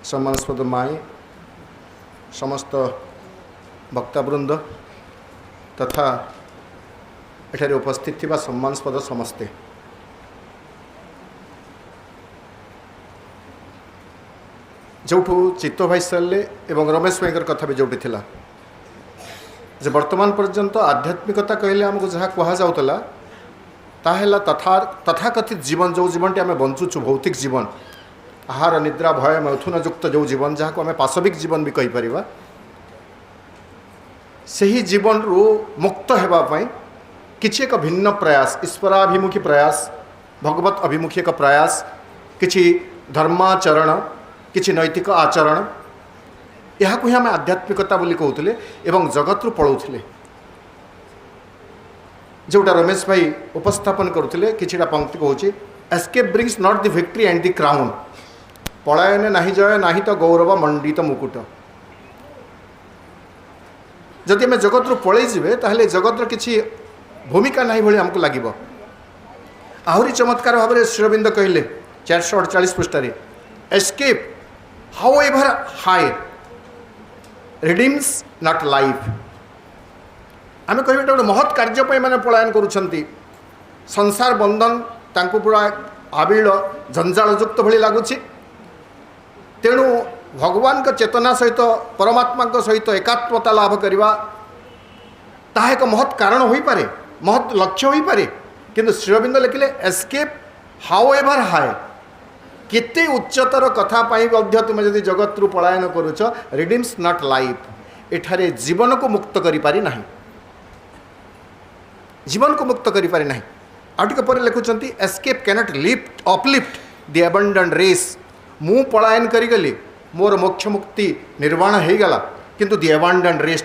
सम्मानस्पद माई समस्त वक्तावृंद तथा एठारे उपस्थित थिबा सम्मानस्पद समस्ते जोठू चित्त भाई सारे एवं रमेश भाई कथा भी जोटी थिला जे वर्तमान पर्यंत आध्यात्मिकता कहले आमको जहाँ कहुला ताहेला तथाकथित जीवन जो जीवन आम बंचुचु भौतिक जीवन आहार निद्रा भय मैथुन युक्त जो जीवन जहाँ को आम पाशविक जीवन भी कहीपर से ही जीवन रू मुक्त होगापाई किसी एक भिन्न प्रयास ईश्वराभिमुखी प्रयास भगवत अभिमुखी एक प्रयास किसी धर्माचरण किसी नैतिक आचरण यह ही आम आध्यात्मिकता बोली कहते एवं जगत रु पलाऊले जोटा रमेश भाई उपस्थापन करुले किछिटा पंक्ति कहूँ escape brings not the victory and the crown पलायन नहीं जय नहीं तो गौरव मंडित मुकुट जदि आम जगत रु पलैजे ताहले जगतर किसी भूमिका नहीं भाई आमको लगे आहरी चमत्कार भाव में श्रीअरविंद कहले 448 पृष्ठारे escape how ever high redeems not life आम कह गोटे महत् कार्य मैंने पलायन करुँच संसार बंधन तांको पूरा आबिल जंजालयुक्त भली लगुच तेणु भगवान का चेतना सहित परमात्मा सहित एकात्मता लाभ करवा ताहा एक महत् कारण हो पारे महत् लक्ष्य हो पारे किंतु Sri Aurobindo लिखिले escape how ever high केते उच्चतर कथा तुम जदि जगत रु पलायन करुच रिडीम्स नॉट लाइफ एठारे जीवन को मुक्त करि पारि नाही जीवन को मुक्त करि पारि नाही आउटिक पर लिखुचंती escape cannot lift uplift the abandon race मु पलायन करिगली मोर मोक्ष मुक्ति निर्वाण हो गला किंतु द अबंडन रेस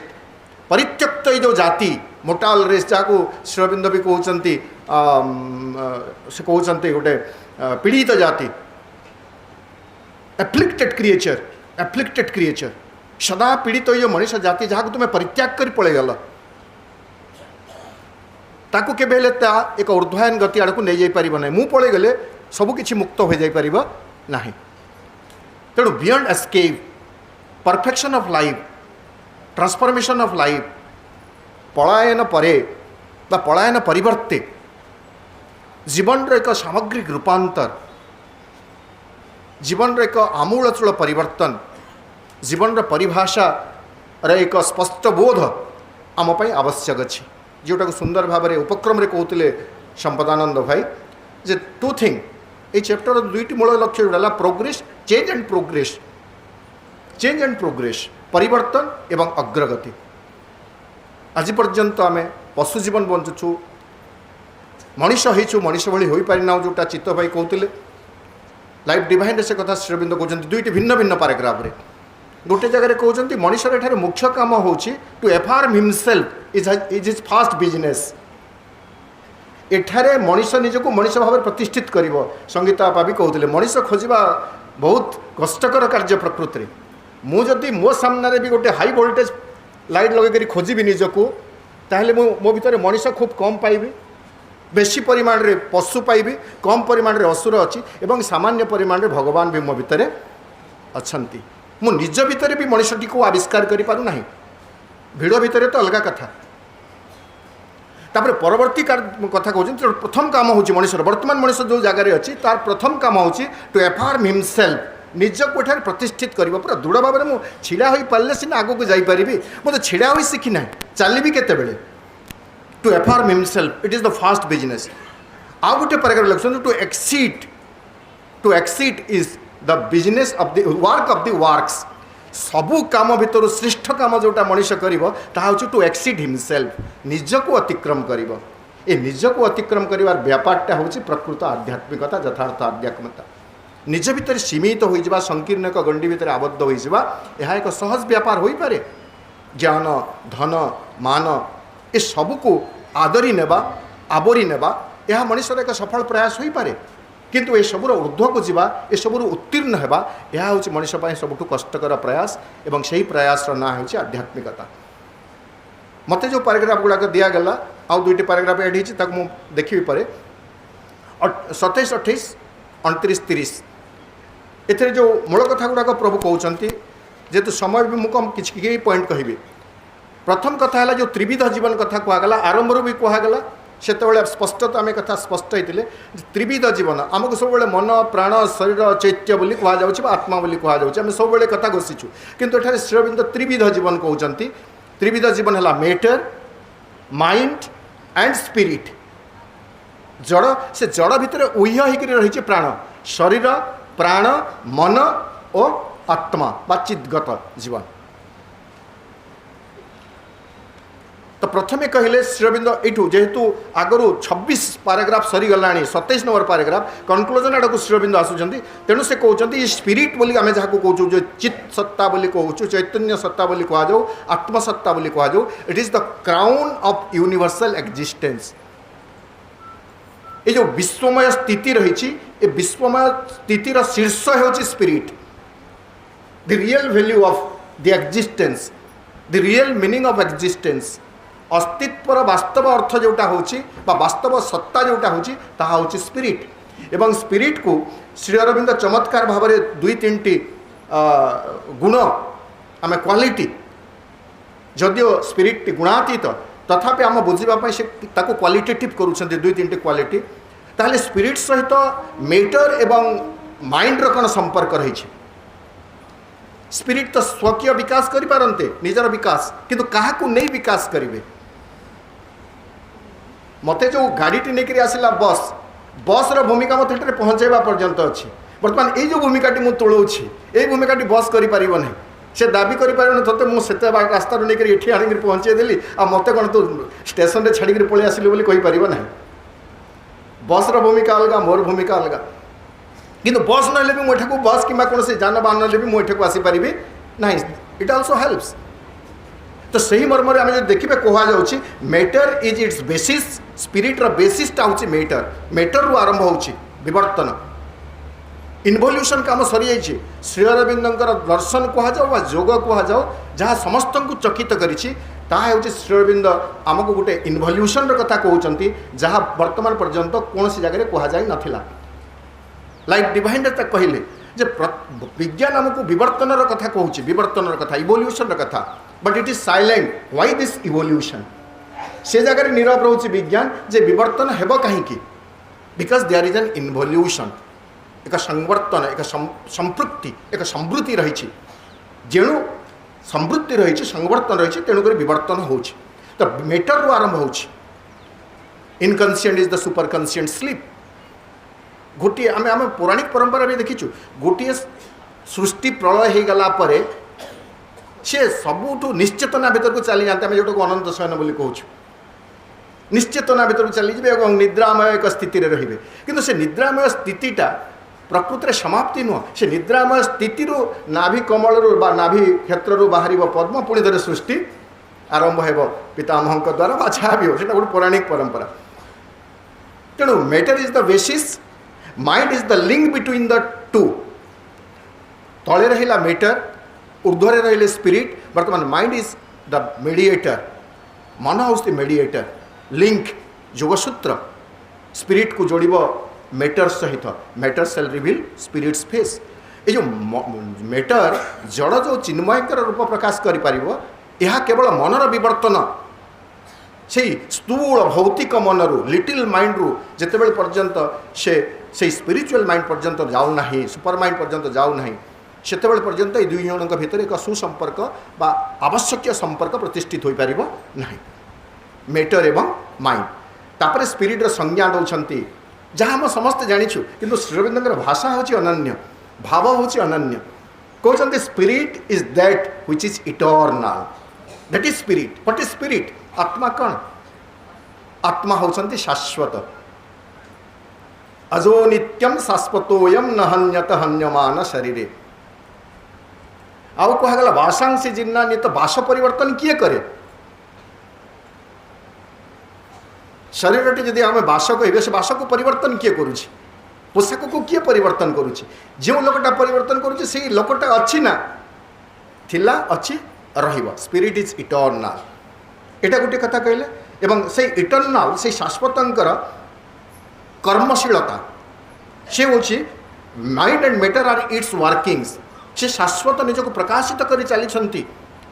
परित्यक्त जो जाति मोटाल रेस जहाँ श्रीअरविंद भी कहते से कहते गोटे पीड़ित जाति एफ्लिक्टेड क्रिएचर सदा पीड़ित जो मनीष जाति जहाँ तुम्हें परित्याग कर पलैगल ताकू केबे एक ऊर्ध्वायन गति आड़ को नहीं जापर ना मु पलैगले सबकि मुक्त हो जापर ना तेणु beyond escape perfection of life transformation of life पलायन परे बा पलायन परिवर्ते जीवन एक सामग्रिक रूपांतर जीवन एक आमूलचूल परिवर्तन जीवन परिभाषा एक स्पष्ट बोध आमपाई आवश्यक अच्छी जोटा को सुंदर भाव में उपक्रम रे कहते संपदानंद भाई जे टू थिंग ये चैप्टर दुईटी मूल लक्ष्य जोड़ा प्रोग्रेस चेंज एंड प्रोग्रेस परिवर्तन एवं अग्रगति आज पर्यंत आम पशु जीवन बंचुचु मनीष होइछु मनीष भली हो पारिना जोटा चित्त भाई कहते लाइफ डिवाइन से कथा श्रीअरविंद कहते दुईटी भिन्न भिन्न पैराग्राफ रे गोटे जगह कहते मनीषर एठारे मुख्य काम होची to affirm himself is his first business एठारे मनीष निजको मनीष भाव में प्रतिष्ठित करिवो संगीता आपा भी कहते मनीष खोजा बहुत कष्टकर कार्य प्रकृति में मुझे मो सामने भी गोटे हाई वोल्टेज लाइट लगे खोजी निजको ताहले मो भितर मनीष खूब कम पाइबी बेसी परिमाण रे पशु पाइबी कम परिमाण रे असुर अच्छी एवं सामान्य परिमाण रे भगवान भी मो भितर अछंती मु निज भितर भी मनीषटी को आविष्कार करि पारु नाही भिड़ भितर तो अलग कथा तापर परवर्ती कथा कहते प्रथम काम होची मनीषर वर्तमान मनीष जो जगार अच्छी तार प्रथम काम होची टू एफार्म हिमसेल्फ निजक एठार प्रतिष्ठित कर पूरा दृढ़ भाव में मुझे छिड़ा हो पारे सीना आग को जापरि मुझे छिड़ा हो शिखी ना चलि केतबेले to affirm himself it is the first business आउ गोटे पैराग्राफ लिखुं to exceed is the business of the work of the works सबू काम भितर श्रेष्ठ काम जोटा मनीष कर टू एक्सीड हिमसेल्फ निज को अतिक्रम कर निज को अतिक्रम कर व्यापारटा हूँ प्रकृत आध्यात्मिकता यथार्थ आध्यात्मिकता निज भितर सीमित हो जा संकीर्ण एक गंडी भितर आबद्ध हो यह एक सहज व्यापार हो पारे ज्ञान धन मान ये सबको आदरी नेबा आवरी नेबा यह मनीषर एक सफल प्रयास हो पारे किंतु ये सबूर ऊर्ध्व को जीवा ये सबूर उत्तीर्ण होगा यह हूँ मनीष सबुठ कष्टकर प्रयास एवं से ही प्रयास ना हूँ आध्यात्मिकता मत जो पैराग्राफ गुड़ाक दिगला आउ दुईटी पैराग्राफ एड हो देखी पारे 27, 28, 29, 30 एथिरे जो मूल कथा गुड़ाक प्रभु कहते जेहेतु समय भी मुझे किसी पॉइंट कहि प्रथम कथा है जो त्रिविध जीवन कथा कहगला आरंभ भी कहगला से स्पष्ट तो आम कथा स्पष्ट होते त्रिविध जीवन आमको सब मन प्राण शरीर चैत्य बोली कहुच्छे आत्मा बोली कहुच्छे आम सब कथा घोषिचु किंतु एठारे श्री अरविंद त्रिविध जीवन कहते त्रिविध जीवन है मैटर माइंड एंड स्पिरिट जड़ से जड़ भितर उह्य होकर रही प्राण शरीर प्राण मन और आत्मा बा चिद्गत जीवन। तो प्रथमे कहले श्री अरविंद यू जेहेतु आगु 26 पाराग्राफ सरीगला 27 नंबर पाराग्राफ कनक्लूजन आड़ को श्री अरविंद आसुँच तेणु से कहते ये स्पिरिट बोली आम जहाँ कहूँ जो चित् सत्ता बोली कहूँ चैतन्य सत्ता बोली कहुँ आत्मसत्ता बोली कहुँ it is the crown of universal existence. ये जो विश्वमय स्थिति रही ये विश्वमय स्थितिर शीर्ष होची spirit the real value of the existence the real meaning of existence अस्तित्वर वास्तव अर्थ जोटा होची बा वास्तव सत्ता जोटा होची ताहा होची स्पिरिट एवं स्पिरिट को श्री अरविंद चमत्कार भाव में 2-3टी गुण आम क्वालिटी जदियो स्पिरिट गुणातीत तथापि आम बुझापी से क्वालिटेटिव करुँच 2-3टी क्वालिटी ताहले स्पिरिट सहित मैटर एवं माइंड कौन संपर्क रही स्पिरिट तो स्वकीय विकास करें निजर विकास किंतु क्या नहीं विकास करेंगे मते जो गाड़ीटी नहीं आसला बस बस रो भूमिका मत पहुँचाइबा पर्यंत अच्छी बर्तमान ये जो भूमिकाटी मुझे तुलाऊँगी ये भूमिकाटी बस कर से दाबी कर ते मुझे रास्ता नहीं ये आनिक पहुँचेदेली आ मत कौन तू स्टेशन में छाड़ी पलि आसलु कहीपर ना बस रो भूमिका अलग मोर भूमिका अलग किंतु बस ना भी मुझे बस कि कौन से जानवाहन ना भी मुझे आसीपारि ना इट आल्सो हेल्प्स। तो सही मर्म आम जो देखिए कहुच्छे matter is its basis spirit बेसिसटा हूँ मैटर रु आरंभ हो विवर्तन इनभल्यूशन काम सरी जाइए श्री अरविंदर दर्शन कहुँ जोग कहुँ जहाँ समस्त को चकित करी श्री अरविंद आमको गोटे इनभल्यूशन कथा कहते जहाँ वर्तमान पर्यंत कौन सी जगह कहुई नाला लाइक डिवाइन कहले जे विज्ञान आमको विवर्तन कथा कहूँ विवर्तन कथा इवोल्यूशन कथा but it is silent why this evolution से जगह नीरव रोचे विज्ञान जे विवर्तन हेब कहीं बिकॉज देयर इज एन इनवल्यूशन एक संवर्तन एक संपृक्ति एक समृद्धि रही जेणु समृद्धि रही संवर्तन रही तेणुक विवर्तन हो तो मैटर रु आरंभ हो इनकनसीएंट इज द सुपर कनसीएंट स्लीप गोटे आम आम पौराणिक परंपरा भी देखीचु गोटे सृष्टि प्रलय हो गला सी सबुठू निश्चेतना भीतर को चली जाते आम जोटा को अनंत शयन बोली कहूँ निश्चेतना भीतर को चली जाए निद्रामय एक स्थिति रे किंतु से निद्रामय स्थितिटा प्रकृत में समाप्ति नुह से निद्रामय स्थिति नाभि कमल नाभि क्षेत्र बाहर पद्म पुणी थे सृष्टि आरंभ हो पितामह द्वारा बा जहाँ भी हो गोटे पौराणिक परंपरा तेणु matter is the basis mind is the link between the two तले रहा मैटर ऊर्ध्वर रही स्पिरिट बर्तमान माइंड इज द मेडिएटर मन हाउस द मेडिएटर लिंक जोगसूत्र स्पिरिट को जोड़ मैटर सहित matter shall reveal spirit's face ये जो मैटर जड़ जो चिन्मयकर रूप प्रकाश कर यह केवल मनर विवर्तन से स्थूल भौतिक मन रु लिटिल माइंड रु जिते पर्यंत से स्पिरिचुअल माइंड पर्यंत जाऊना सुपर माइंड पर्यंत जाऊना से पर्यंत ये दुई जन भितर एक सुसंपर्क बा आवश्यक संपर्क प्रतिष्ठित हो पार ना मैटर एवं माइंड तापर स्पिरिट संज्ञा दौरान जहाँ आम समस्त जानीचु किंतु श्री अरविंदर भाषा हूँ अनन्य भाव हूँ अनन्य कहते spirit is that which is eternal that is spirit what is spirit आत्मा कौन आत्मा होती शाश्वत अजो नित्यम शाश्वतोयम न हन्यत हन्यमान शरीरे आउ कहगला वासांसी जिन्ना नहीं तो बास परिवर्तन किए करे शरीर टी जदि आम बास कहे से बास को परिवर्तन किए करुच्ची पोशाक को किए परिवर्तन करुच्ची जो लोकटा परिवर्तन करुच्ची से लोकटा अच्छी ना थिला अच्छी रहिबा स्पिरिट इज इटर्नल एटा गोटे कथा कहले एवं से इटर्नल से शाश्वतंकर कर्मशीलता से हूँ mind and matter are its workings से शाश्वत निजक प्रकाशित कर चली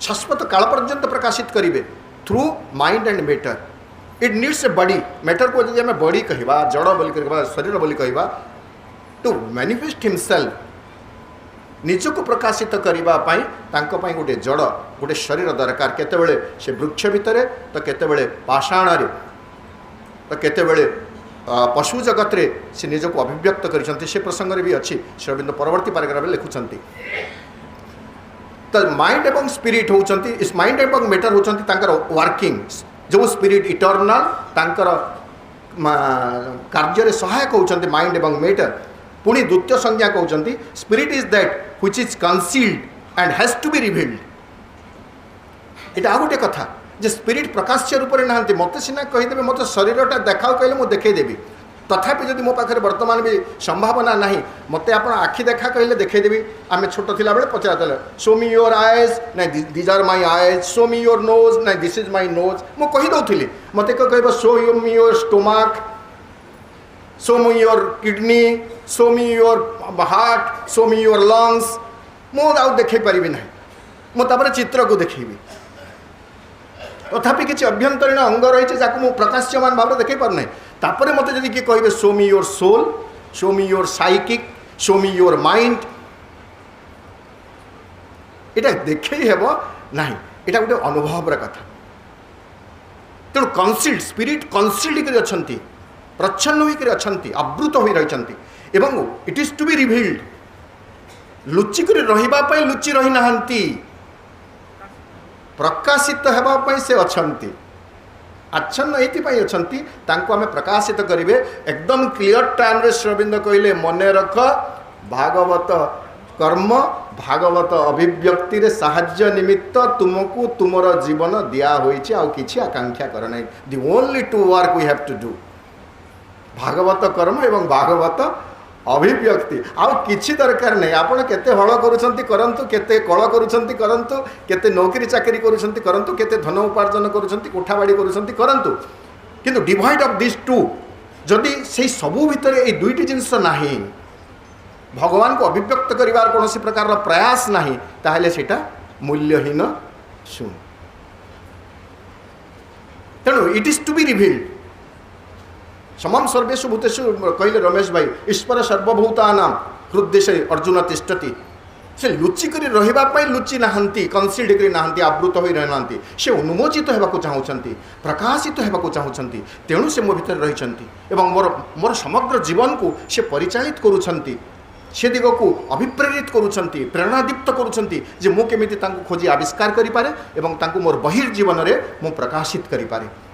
शाश्वत काल पर्यंत प्रकाशित करेंगे through mind and matter it needs a body matter को जब आम बॉडी कहवा जड़ बोली कहवा शरीर बोली कहवा टू मैनिफेस्ट हिमसेल्फ निजक प्रकाशित करने गोटे जड़ गोटे शरीर दरकार केतेबेले से वृक्ष भितर तो केतेबेले पाषाण तो केतेबेले पशु जगत रे से निजक अभिव्यक्त कर प्रसंग भी अच्छी श्री अरविंद परवर्ती पैराग्राफ लिखुंट तो माइंड एवं स्पिरिट होउचंती इस माइंड एवं मैटर होउचंती तांकर वर्किंग जो स्पिरिट इटर्नाल तांकर कार्य रे सहायक होउचंती माइंड एवं मैटर पुणी द्वितीय संज्ञा कहउचंती spirit is that which is concealed and has to be revealed एटा गोटे कथा जे स्पिरिट प्रकाश्य रूप में नहांती मत सीना कहीदेवे मत शरीरटा देखाओ कहले मु देखदेवी तथापि जदि मो पाखे बर्तमान भी संभावना ना मत आप आखि देखा कहले देखदेवी आम छोट थिला बेले पचार शो मी योर आईज ना these are my eyes show me your nose ना दिस इज माय नोज मु कहि दउथिली मते कह show me your stomach show me your kidney show me your heart show me your lungs मु आउ देखे पारिबि ना मु चित्र को देखी तथापि किसी अभ्यंतरीण अंग रही है प्रकाश्यमान भाव देखे पारना तापर मत जब किए कहे show me your soul show me your psychic show me your mind यहाँ देखे हेब ना यहाँ गोटे अनुभव कथा तेणु कनसिल्ड स्पिरिट कनसिल्ड कर अच्छा प्रच्छन्न होकर अच्छा आवृत हो रही एवं it is to be revealed लुचिक रही लुचि रही ना प्रकाशित होगापी से अच्छा आच्छन्न ये अच्छा आम प्रकाशित करेंगे एकदम क्लीयर टाइम रे श्री अरविंद कहले मन रख भागवत कर्म भागवत अभिव्यक्ति रे साहाय्य निमित्त तुमको तुमर जीवन दिया होइछि आउ किछि आकांक्षा कर ना the only to work we have to do भागवत कर्म एवं भागवत अभिव्यक्ति आउ किछि दरकार नहीं आपण केते हल करूछंती करंतु केते कळ करूछंती करंतु केते नौकरी चाकरी करूछंती करंतु केते धन उपार्जन करूछंती कोठाबाड़ी करूछंती करंतु किंतु डिवाइड ऑफ दिस टू जदि से सबु भितर ए दुईटी जिंस नाही भगवान को अभिव्यक्त करिवार कोनोसी प्रकार प्रयास नाही ताहले सेटा मूल्यहीन शून्य तेणु it is to be revealed समम सर्वेषु भूतेषु कहले रमेश भाई ईश्वर सर्वभूतानां हृदय अर्जुन तिष्ठति से लुचिक रही लुचि नहांती कनसिल्ड कर नहांती आवृत हो रही से उन्मोचित होगा चाहूँगी प्रकाशित होगा चाहूँगी तेणु से मो भीतर रही मोर मोर समग्र जीवन को से परिचालित करुँच से दिग को अभिप्रेरित करुँच प्रेरणादीप्त करुँच मु केमिति तांको खोजी आविष्कार करिपारे एवं तांको मोर बहिर्जीवन में मु प्रकाशित करिपारे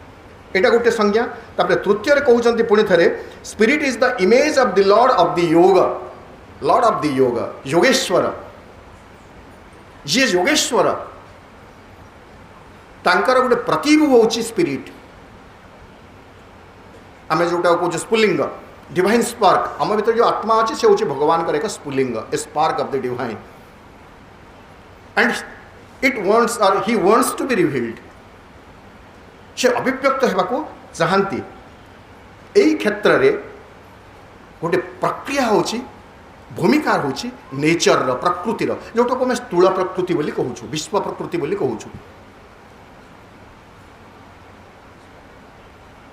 एटा गोटे संज्ञा तापर तृतीय कहते पुणी थे spirit is the image of the lord of the योग योगेश्वर जी योगेश्वर तांकर गोटे प्रतिभू होची स्पिरिट आम जोटा कह स्फुलिंग डिवाइन स्पार्क आम भीतर जो आत्मा अच्छी से हूँ भगवान का एक स्फुलिंग a spark of the divine and it wants और he wants to be revealed से अभिव्यक्त होगा चाहती यही क्षेत्र में गोटे प्रक्रिया होची भूमिका होची नेचर प्रकृतिर जोटा को मैं स्थूल प्रकृति बोली कहूँ विश्व प्रकृति बोली कहूँ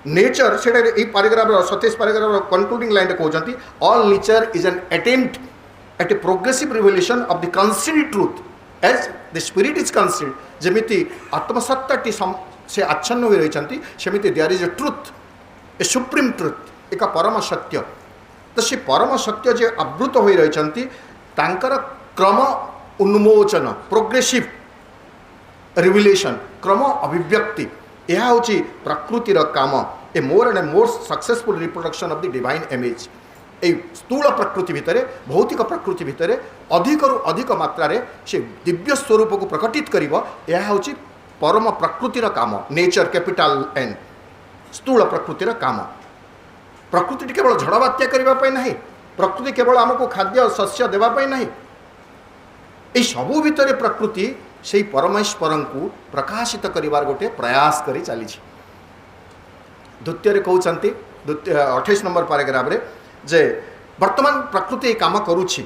नेचर से पैराग्राफ 27 पैराग्राफ कंक्लूडिंग लाइन कहते all nature is an attempt at a progressive revolution of the concealed truth as the spirit is concealed जमीती आत्मसत्ताटी से आच्छन्न हो रही सेमती there is a truth a supreme truth एक परम सत्य तो से परम सत्य जे आवृत हो रही क्रम उन्मोचन प्रोग्रेसिव रिविलेशन क्रम अभिव्यक्ति यह हूँ प्रकृतिर काम a more and more successful reproduction of the divine image ए स्थूल प्रकृति भितर भौतिक प्रकृति भितर अधिक रु अधिक मात्रा रे से दिव्य स्वरूप को प्रकटित करिवो यह हूँ परम प्रकृतिर काम नेचर कैपिटल एन स्थूल प्रकृतिर काम प्रकृति केवल झड़ बात्या करने ना प्रकृति केवल आमको खाद्य शस्य देवाई ना ये सबू भितर प्रकृति से परमेश्वर को प्रकाशित करिवार गोटे प्रयास करी चली द्वितीय कहते 28 नंबर पैराग्राफ रे जे बर्तमान प्रकृति ये काम करुच्ची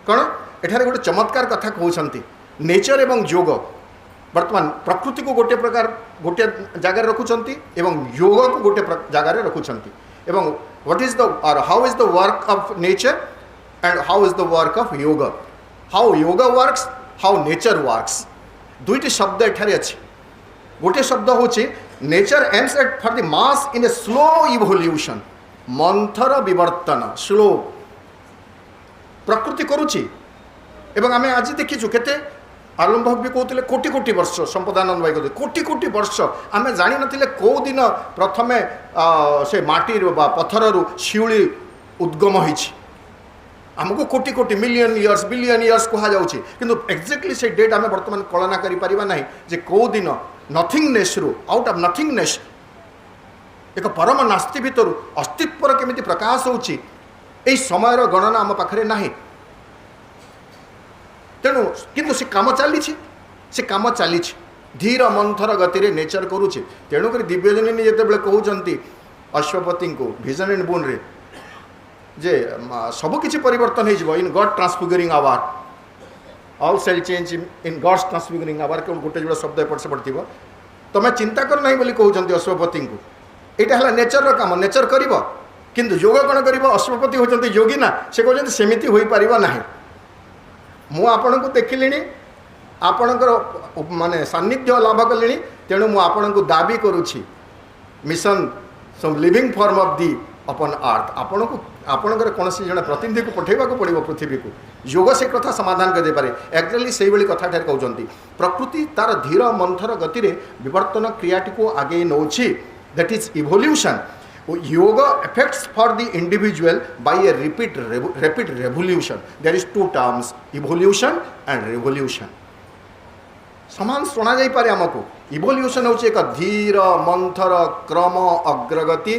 कौन एठारे गोटे चमत्कार कथा कहते नेचर एवं योग बर्तमान प्रकृति को गोटे प्रकार गोटे जगार रखुंट एवं योग को गोटे जगार रखुंट एवं व्हाट इज द और how is the work of nature and how is the work of yoga how yoga works how nature works दुईटी शब्द एठारे अच्छी गोटे शब्द होची nature aims at for the mass in a slow evolution मंथर विवर्तन स्लो प्रकृति करुच्ची एवं आम आज देखीचु केते आरंभ भी कहते कोटि कोटि वर्ष संपदानंद भाई कहते कोटि कोटि वर्ष आम जानी नथिले कौ दिन प्रथमे से माटी पत्थर शिउली उद्गम होइछि आमको कोटि कोटि मिलियन इयर्स बिलियन इयर्स कह जाउछि किंतु एक्जेक्टली से डेट आम बर्तमान कल्पना करि परिबा नाही जे कौ दिन नथिंगनेस रु आउट ऑफ नथिंगनेस एक परम नास्ति भितर अस्तित्वर केमिति प्रकाश होउछि एई समयर गणना आम पाखरे नाही तेणु किंतु से काम चली धीर मंथर गति रे नेचर करुचे तेणुक दिव्यजनी जिते कहते अश्वपति को विजन एंड बोन रे जे सबकि परिवर्तन हो in God transfiguring our all cell change in God's transfiguring our गोटे जोड़ा शब्द एपट सेपट थी तुम्हें चिंता कर ना बोली कहते अश्वपति को यहाँ है नेचर काम नेचर कर किंतु योग कौन कर अश्वपति होती योगी ना से कहते सेमती हो पार ना मु आपण को देखिली आपणकर माने सान्निध्य लाभ कले तेणु मु आपण को दाबी करुछि mission some living form of the अपन अर्थ आपण को आपणकर कौन जन प्रतिनिधि को पठेबा को पड़ो पृथ्वी को योग से कथा समाधान कर दे पारे एक्चुअली से भाई कथा ठार कहते प्रकृति तार धीर मंथर गति रे विवर्तन क्रियाटी को आगे नौछि दैट इज इवोल्यूशन योग affects for the individual by a rapid revolution. There is two terms, evolution and revolution. समान सुना जाई पारे हमको इवोल्यूशन होची एक धीर मंथर क्रम अग्रगति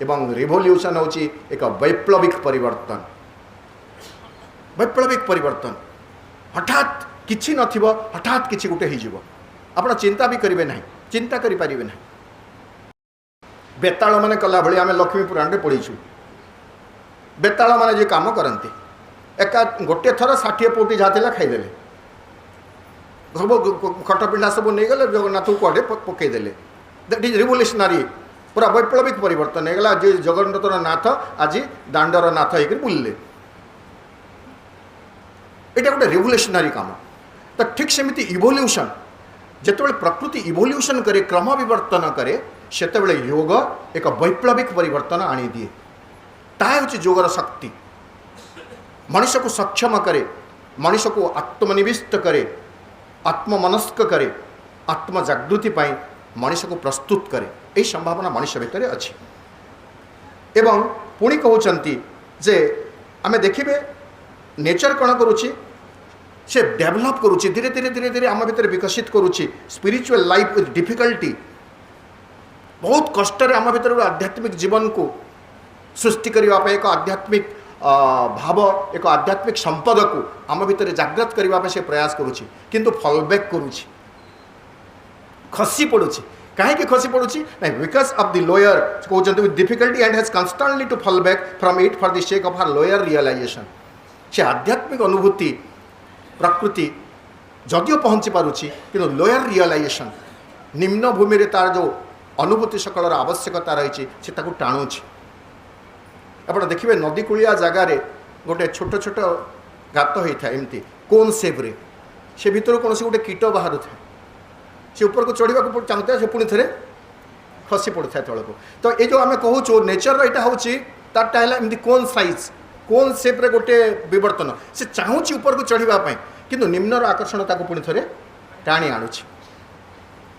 एवं रिवोल्यूशन होची एक वैप्लविक परिवर्तन हठात किछि नथिबो हठात किछि गुटे हिजिबो आपण चिंता भी करिवे नाही चिंता करि परिवे नाही बेताल मैंने कला भाई आम लक्ष्मी पुराण में पढ़ीचु बेताल मैंने जो कम करते एका गोटे थर 60 पोटी जहाँ खाईदे सब खटपिंडा सब नहीं गले जगन्नाथ को कड़े पकईदे दैट इज रिवोल्यूशनरी पूरा वैप्लविक परिवर्तन होगा जे जगन्नाथ नाथ आज दांडर नाथ हो बुलले यहाँ गोटे रिवोल्यूशनरी काम तो ठीक सेमती इवोल्यूशन जिते प्रकृति इवोल्यूशन करे क्रम विवर्तन करे सेतेबेले योग एक वैप्लविक परिवर्तन आनी दिए ताहा होची योगर शक्ति मनुष्य को सक्षम करे मनुष्य को आत्मनिविष्ट करे आत्ममनस्क करे आत्मजागृति पाई मनुष्य को प्रस्तुत करे यही संभावना मनुष्य भितर अच्छी एवं पुणी कहते जे आमे देखिबे नेचर कौन करुच्ची से डेभलप करुच्ची धीरे धीरे धीरे धीरे आम भितर विकसित करुच्ची स्पिरिचुअल लाइफ विथ डिफिकल्टी बहुत कष्ट आम भर आध्यात्मिक जीवन को सृष्टि करने एक आध्यात्मिक भाव एक आध्यात्मिक संपद को आम भर जागृत करने से प्रयास करुच्ची किंतु फॉलबैक करुच्ची खसी पड़ुची कहीं खसी पड़ुची नहीं बिकॉज ऑफ द लोअर कहते with difficulty and has constantly to fall back from it for the sake of her lower realisation से आध्यात्मिक अनुभूति प्रकृति जदिओ पहुँची पारुची कि लोअर रियलाइजेशन निम्न भूमि रे तार जो अनुभूति सकल आवश्यकता रही से टाणुची आप देखिए नदी कूलिया जगार गोटे छोट छोट गात होता है एमती कोन सेप रे से भितर कौन गोटे कीट बाहर था से ऊपर को चढ़ा चाहता है पुणी थे खसी पड़ता है तौक तो ये जो आम कहूँ नेचर यहाँ होमती कोन साइज कोन सेप्रे गोटे विवर्तन से चाहूँगी ऊपर को चढ़ापी किंतु निम्नर आकर्षण ताको पुणी थे टाणी आणुची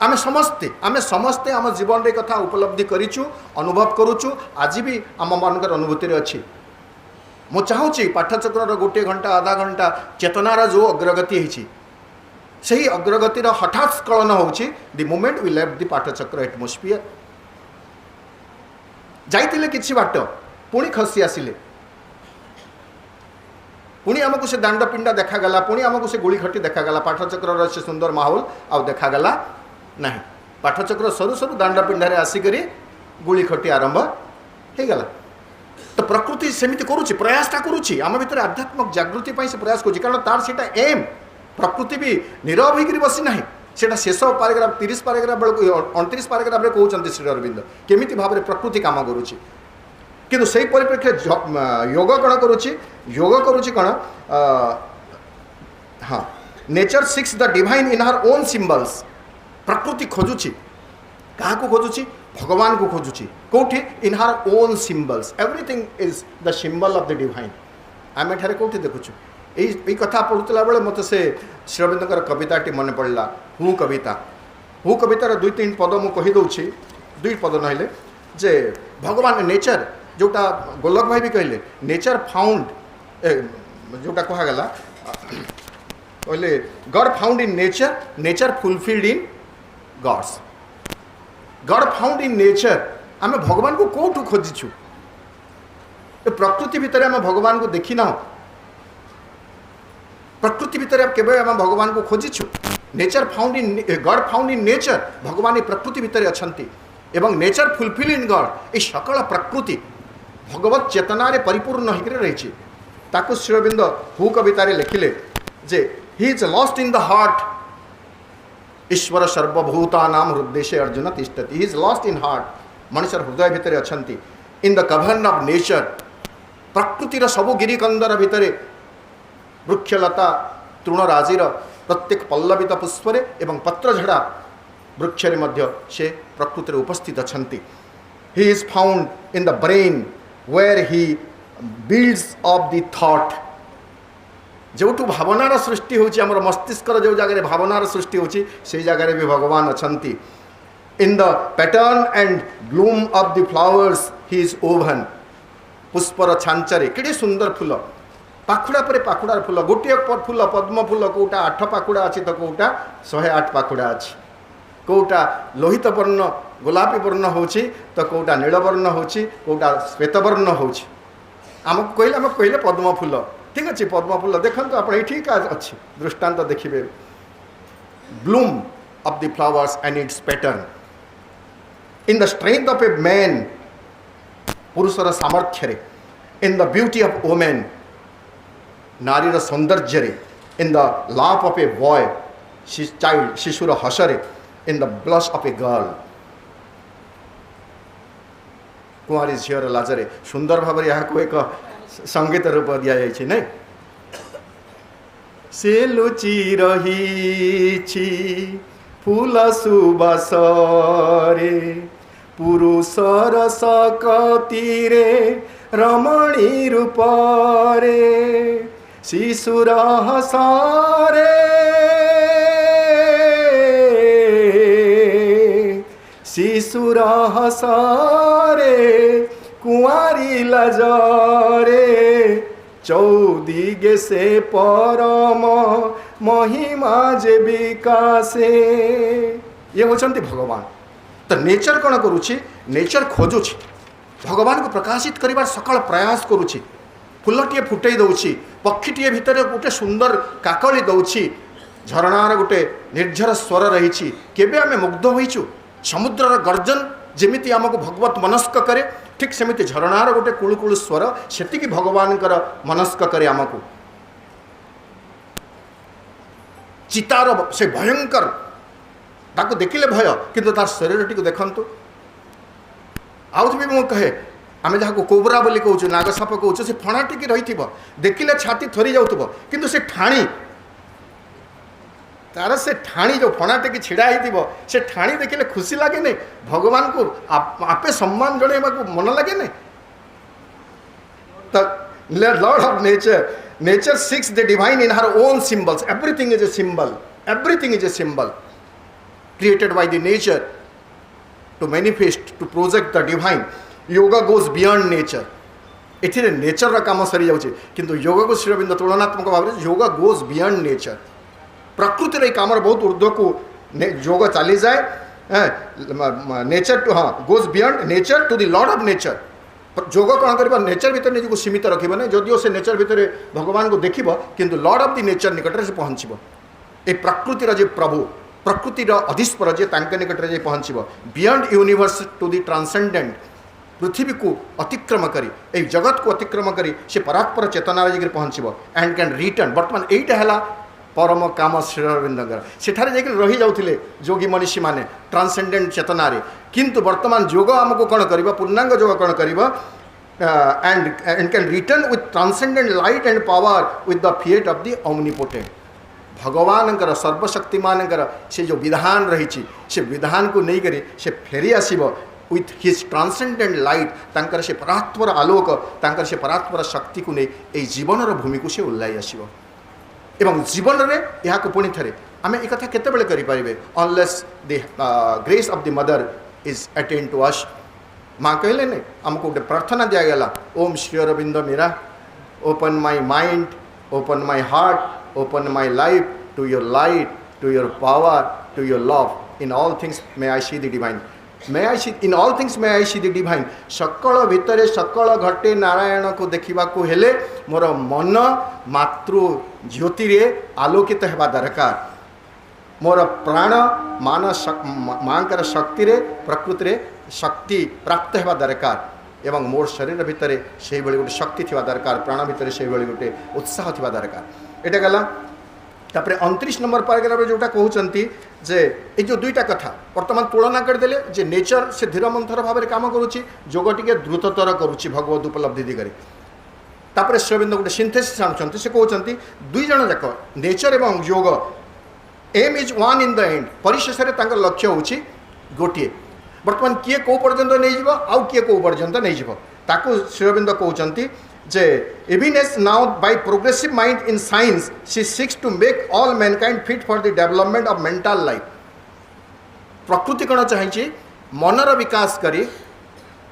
आमे समस्ते आम जीवन रे कथा उपलब्धि करिचु अनुभव करुचु आज भी आम मानकर अनुभूति अच्छी मु चाहूँगी पाठचक्र गोटे घंटा आधा घंटा चेतनार जो अग्रगति होती से ही अग्रगतिर हठात स्खलन होची the moment we left the पाठचक्र एटमोस्फियर जाइतिले किछि बाट पुणी खसी आसिले पुणी आमको से दांड पिंडा देखागला पुणी आमको से गुड़ी घटी देखागला पाठचक्र से सुंदर माहौल आउ देखागला नहीं पाठचक्र सरू सरू दांड पिंडारे आसिक गुड़ी खटी आरंभ हो गला तो प्रकृति सेमिति करुच्ची प्रयासटा करुच्ची आम भितर आध्यात्मिक जागृति से प्रयास करुच्ची कारण तार सेटा एम प्रकृति भी नीरव होकर बसी ना सेटा शेष पाराग्राफ 30 पाराग्राफ बेलू 29 पाराग्राफ कहते श्री अरविंद केमिति भाव में प्रकृति काम करुच्ची किंतु से परिप्रेक्षी योग कौन करुच्ची योग करुच्ची कौन हाँ nature seeks the divine in her own symbols प्रकृति खोजुची क्या खोजुची भगवान को खोजुची कौटी in her own symbols everything is the symbol of the divine आम एठारे कौटी देखुचु यही कथा पढ़ुला बेले मत से श्रीअरविंदर कविताटी मन पड़ा हूँ कवितार 2-3 पद मुझे कहीदे 2 पद नहले जे भगवान नेचर जोटा गोलक भाई भी कहले नेचर फाउंड जोटा कहगला कहले God found in nature nature fulfilled in God's God found in nature आम भगवान को कौटू खोजिछु प्रकृति भितर आम भगवान को देखी ना प्रकृति भितर केवल आम भगवान को खोजिछु nature found in God found in nature भगवान ये प्रकृति भितर अछंती एवं नेचर फुलफिल इन गॉड ये सकल प्रकृति भगवत चेतना रे परिपूर्ण होकर रही ताकू Sri Aurobindo who कवितारे लिखिले J he is lost in the heart ईश्वर सर्वभूतानां हृदय अर्जुन तिष्ठति he is lost in heart मनुष्य हृदय भितर अछंती इन द कभन ऑफ नेचर प्रकृतिर सबु गिरिकंदर भितर वृक्षलता तृणराजीर प्रत्येक पल्लवित पुष्परे एवं पत्रझड़ा वृक्षरे मध्य से प्रकृति उपस्थित अछंती he is found in the brain where he builds of the thought जोठू भावनार सृष्टि होची हमर मस्तिष्कर जो जगह भावनार सृष्टि होची से जगह भी भगवान अछंती in the pattern and bloom of the flowers he is woven पुष्पर छांचरे केड़े सुंदर फूल पाखुड़ा पर पाखुड़ार फूल गोटे फूल पद्म फूल कौटा 8 पाखुड़ा अच्छी तो कौटा 108 पाखुड़ा अच्छी कौटा लोहित वर्ण गोलापी वर्ण होची तो कौटा नीलवर्ण होची कौटा श्वेतवर्ण होची आमको कहले पद्म फूल ठीक अच्छे पद्म फूल देखो आप ठीक अच्छी दृष्टांत देखिए bloom of the flowers and its pattern in the strength of a man पुरुषर सामर्थ्य in the beauty of women नारीर सौंदर्य in the laugh of a boy child शिशुर हसरे in the blush of a girl कुआरी झीर लाजरे सुंदर भाव यहाँ एक संगीत रूप दि जाए नहीं से लुचि रही फूल सुबासरे पुरुषर सकतीरे रमणी रूपरे शिशुर हसरे शिशुर हसरे कुआरी लजरे चौदिगे से परम महिमा जे विकासे ये होचंती भगवान तो नेचर कौन करुच्ची नेचर खोजुची भगवान को प्रकाशित करिवार सकल प्रयास करुच्ची फूलटे फुटई दौची पक्षीटे भितर गोटे सुंदर काकली दौची झरणार गोटे निर्झर स्वर रही केबे आमे मुग्ध होइछु समुद्रर गर्जन जेमिति आमको भगवत मनस्क करे ठीक सेमिति झरणार गोटे कुळुकुळु स्वर सेतिकी भगवानकर मनस्क करे आमको चितार से भयंकर ताको देखिले भय किंतु तार शरीरटी को देखंतु आउथ भी मु कहे आमे जहाँ को कोबरा बोली कहूँ नागसाप कहूँ से फणा टिकी रही देखिले छाती थरी जाऊब किंतु से ठाणी तार से ठाणी जो फणा टिकी छिड़ा से ठाणी देखिले खुशी लगे नहीं भगवान को आपे सम्मान जन को मन लगे नहीं तो Lord of nature seeks the divine in her own symbols everything is a symbol created by the nature to manifest to project the divine yoga goes beyond nature एथिरे नेचर काम सरी जाउछे किंतु योग को श्रीअरविंद तुलनात्मक भाव में योगा गोज बियॉन्ड नेचर प्रकृतिर काम बहुत ऊर्ध्व को योग चली जाए नेचर टू हाँ goes beyond nature to the lord of nature योग कौन कर नेचर भितर निजक सीमित रखिब ना जदिओ से नेचर भितर भगवान को देखिब किंतु लॉर्ड ऑफ द नेचर निकट से पहुँचब ए प्रकृतिर जे प्रभु प्रकृतिर अधीश्वर जे तांके निकट में पहुँचब beyond universe to the transcendent पृथ्वी को अतिक्रम करी ए जगत को अतिक्रम करी से परात्पर चेतना जाकर पहुँचब एंड कैन रिटर्न बर्तमान यहीटा है परम काम श्री अरविंदर सेठारे जाकर रही जाउथिले जोगी मनीषी माने ट्रांसेंडेंट चेतना रे किंतु वर्तमान योग आमको कौन कर पूर्णांग योग कौन कर and can return with transcendent light and power with the fiat of the omnipotent भगवान सर्वशक्तिमान से जो विधान रही से विधान को नहीं करी से फेरी आसब विथ हिज ट्रांसेंडेंट लाइट तांकर से परात्पर आलोक तांकर से परात्पर शक्ति को नहीं जीवन भूमि को से उल्लाई आसब एवं जीवन में यह पुणी थे आम एक केतबेले करें unless the grace of the mother is attain to us माँ कहले नहीं आमको गोटे प्रार्थना दिगला Om Sri Aurobindo Mira open my mind open my heart open my life to your light to your power to your love in all things may I see the divine may I see in all things may I see the divine सकल भितर सकल घटे नारायण को देखा हेले मोर मन मातृ ज्योति रे आलोकित होगा दरकार मोर प्राण मान माँ शक्ति रे प्रकृति रे शक्ति प्राप्त होगा दरकार एवं मोर शरीर भितर से गोटे शक्ति थी दरकार प्राण भितर से गोटे उत्साह थी दरकार एटा गला तापर 29 नंबर पैराग्राफ जोटा कहते जे ये जो दुईटा कथा वर्तमान तुलना करदे जे नेचर से धीर मंथर भाव में कम करुच्ची जोग टी द्रुततर करुच्ची भगवत उपलब्धि दिगरे तापर श्रीअरविंद गोटे सिंथेसिस आणुचंती से कहते दुई जन जाक नेचर एवं yoga aim is one in the end परिशेष लक्ष्य होची गोटे बर्तमान किए कौ पर्यंत नहीं जीव आउ किए कौ पर्यंत नहीं जीव ताकू श्रीअरविंद कहते जे एविनेस now bye progressive mind in science she six to make all mankind fit for the development of mental life प्रकृति कौन चाहिए मनर विकास करी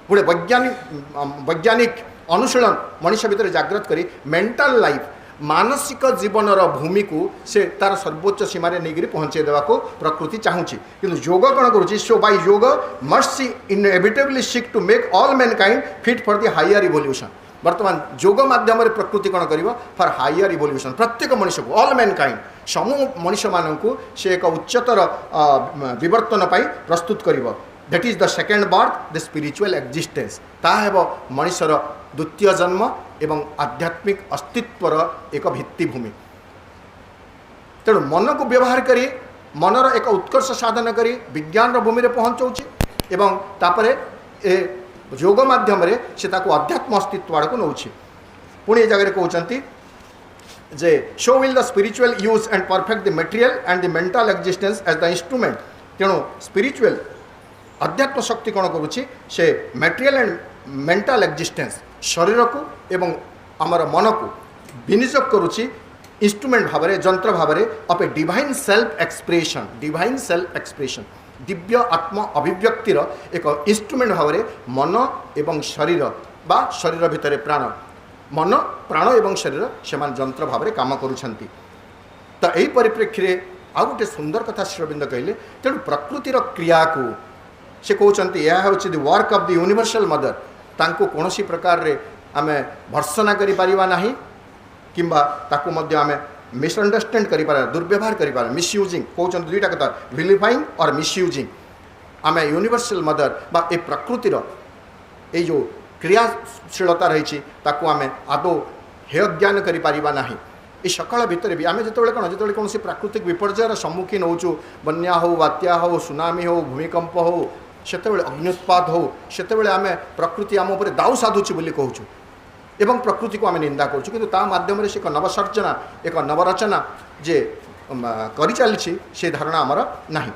गोटे वैज्ञानिक अनुशीलन मनुष्य भितर जागृत करी मेंटल लाइफ मानसिक जीवनर भूमि को से तार सर्वोच्च सीमार नहीं पहुँचे देवा को प्रकृति चाहूँगी किंतु योग कौन करुँच so by yoga must see inevitably seek to make all mankind fit for the higher evolution वर्तमान योग माध्यम प्रकृति कौन कर फॉर हायर इवोल्यूशन प्रत्येक मनुष्य को ऑल मैनकाइंड समूह मनुष्य मानू से एक उच्चतर विवर्तन पाई प्रस्तुत कर that is the second birth the spiritual existence ताब मनुष्यर द्वितीय जन्म एवं आध्यात्मिक अस्तित्वर एक भित्तिभूमि तेणु मन को व्यवहार करी मनर एक उत्कर्ष साधन करी विज्ञान भूमि में पहुँचाऊँच एवं तापर योग माध्यम से अध्यात्म अस्तित्व आड़ को नौ पुणी जगह कहते जे so will the spiritual use and perfect the material and the mental existence as the instrument तेणु स्पिरिचुअल अध्यात्म शक्ति कौन करुच्ची से मटेरियल एंड मेंटल एक्जिस्टेंस शरीर को एवं आमर मन को विनियोग करुच्ची इंस्ट्रूमेंट भाव में जंत्र भाव में of a divine self expression Divya आत्म अभिव्यक्तिर एक इंस्ट्रूमेंट भाव में मन एवं शरीर बा शरीर भितर प्राण मन प्राण एवं शरीर से जंत्र भाव में काम करुछंती तो यही परिप्रेक्षी में आउ गोटे सुंदर कथा श्रीअरविंद कहले तेणु प्रकृतिर क्रिया को से कहते यह हूँ the work of the universal mother तांको कौन प्रकार रे आमे भर्सना करि परिबा नाही किंबा ताको मध्य आमे मिसअंडरस्टैंड करि पारा दुर्व्यवहार करि पारा मिसयूजिंग कहते दुईटा कथा विलिफाइंग और मिसयूजिंग आमे यूनिवर्सल मदर बा ए प्रकृतिर ए जो क्रियाशीलता रही ताको आमे आदौ हेय ज्ञान करि पारिबा नाही ये सकाल भितर भी आम जो कौन जो कौन प्राकृतिक विपर्ययर सम्मुखीन होचु बन्या हो बात्या हो सुनामी हो भूमिकंप हो सेते अग्निउत्पात हो सेते आम प्रकृति आम उपर दाऊ साधुची बोली कहूँ एवं प्रकृति को आम निंदा करूँ किंतु ता माध्यम से एक नवसर्जना एक नवरचना जे करि चली से धारणा आमर नहीं।